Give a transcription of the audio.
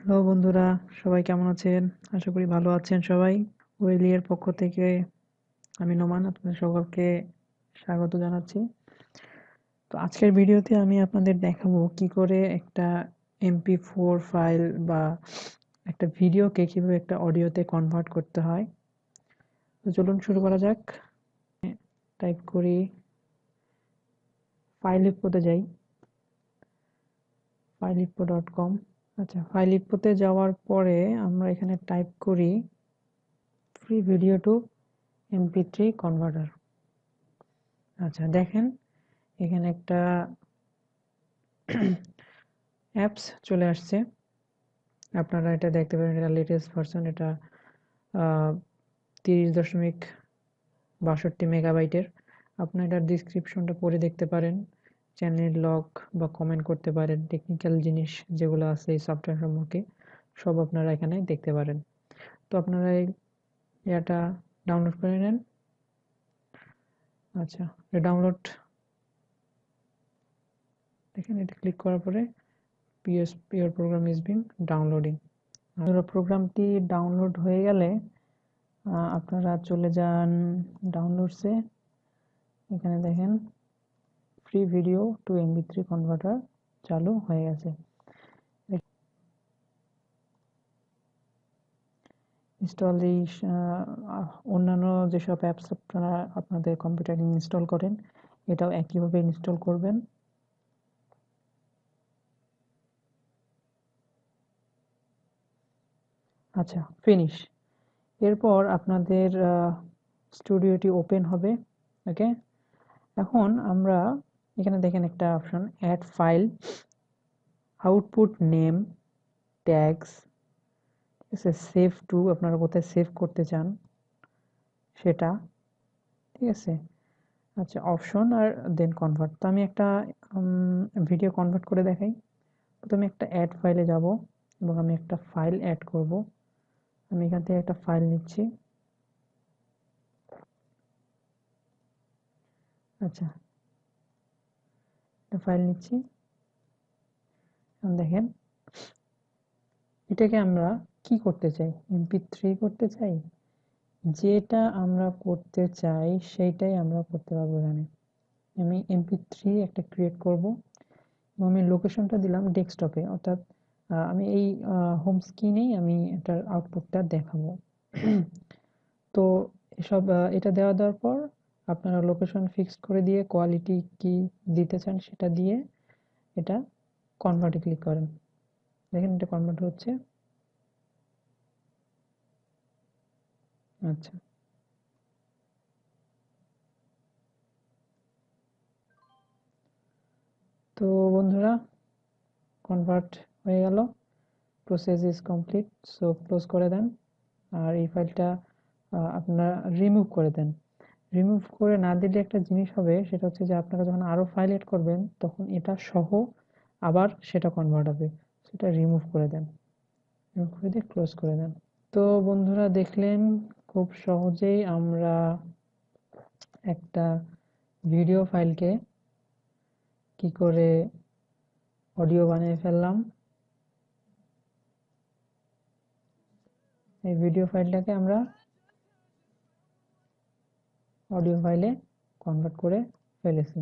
Hello বন্ধুরা, সবাই কেমন আছেন? আশা করি ভালো আছেন সবাই। ওয়েলিয়ের পক্ষ থেকে আমি নোমান আপনাদের সকলকে স্বাগত জানাচ্ছি। তো আজকের ভিডিওতে আমি আপনাদের দেখাবো কি করে একটা MP4 ফাইল বা একটা ভিডিওকে কিভাবে একটা অডিওতে কনভার্ট করতে হয়। তো চলুন শুরু করা যাক। টাইপ করি ফাইলিপ্পোতে যাই, ফাইলিপ্পো.com। আচ্ছা, ফাইলিপ্পোতে যাওয়ার পরে আমরা এখানে টাইপ করি free video two MP3 converter. আচ্ছা দেখেন, এখানে একটা অ্যাপস চলে আসছে। আপনারা এটা দেখতে পারেন, এটা লেটেস্ট ভার্সন। এটা 30.62 মেগাবাইটের। আপনারা এটার ডিসক্রিপশনটা পড়ে দেখতে পারেন, চ্যানেল লক বা কমেন্ট করতে পারেন, টেকনিক্যাল জিনিস যেগুলো আছে এই সফটওয়্যার সম্পর্কে সব আপনারা এখানে দেখতে পারেন। তো আপনারা এই এটা ডাউনলোড করে নেন। আচ্ছা, এটা ডাউনলোড দেখেন, এটা ক্লিক করার পরে your program is being downloading। প্রোগ্রামটি ডাউনলোড হয়ে গেলে আপনারা চলে যান ডাউনলোডসে। এখানে দেখেন free video two MP3 converter চালু হয়ে গেছে। ইনস্টল এই অন্যান্য যেসব অ্যাপস আপনারা আপনাদের কম্পিউটারে ইনস্টল করেন, এটাও একইভাবে ইনস্টল করবেন। আচ্ছা, ফিনিশ। এরপর আপনাদের স্টুডিওটি ওপেন হবে। ওকে, এখন আমরা এখানে দেখেন একটা option add file, output name, tags, save to, আপনারা কোথায় সেভ করতে চান সেটা, ঠিক আছে। আচ্ছা, অপশন আর দেন কনভার্ট। তো আমি একটা ভিডিও কনভার্ট করে দেখাই। প্রথমে একটা অ্যাড ফাইলে যাব এবং আমি একটা ফাইল অ্যাড করব। আমি এখান থেকে একটা ফাইল নিচ্ছি। আচ্ছা, একটা ফাইল নিচ্ছি। দেখেন, এটাকে আমরা কি করতে চাই? MP3 করতে চাই। যেটা আমরা করতে চাই সেইটাই আমরা করতে পারবো এখানে। আমি MP3 একটা ক্রিয়েট করব এবং আমি লোকেশনটা দিলাম ডেস্কটপে, অর্থাৎ আমি এই হোম স্ক্রিনেই আমি এটার আউটপুটটা দেখাবো। তো এসব এটা দেওয়ার পর আপনারা লোকেশন ফিক্স করে দিয়ে কোয়ালিটি কি দিতে চান সেটা দিয়ে এটা কনভার্টে ক্লিক করেন। দেখেন এটা কনভার্ট হচ্ছে। আচ্ছা, তো বন্ধুরা, কনভার্ট হয়ে গেল। Process is complete, so close করে দেন। আর এই ফাইলটা আপনারা রিমুভ করে দেন। রিমুভ করে না দিলে একটা জিনিস হবে, সেটা হচ্ছে যে আপনারা যখন আরও ফাইল এড করবেন তখন এটা সহ আবার সেটা কনভার্ট হবে। সেটা রিমুভ করে দেন, রিমুভ করে দিয়ে ক্লোজ করে দেন। তো বন্ধুরা দেখলেন, খুব সহজেই আমরা একটা ভিডিও ফাইলকে কি করে অডিও বানিয়ে ফেললাম। এই ভিডিও ফাইলটাকে আমরা অডিও ফাইলে কনভার্ট করে ফেলেছি।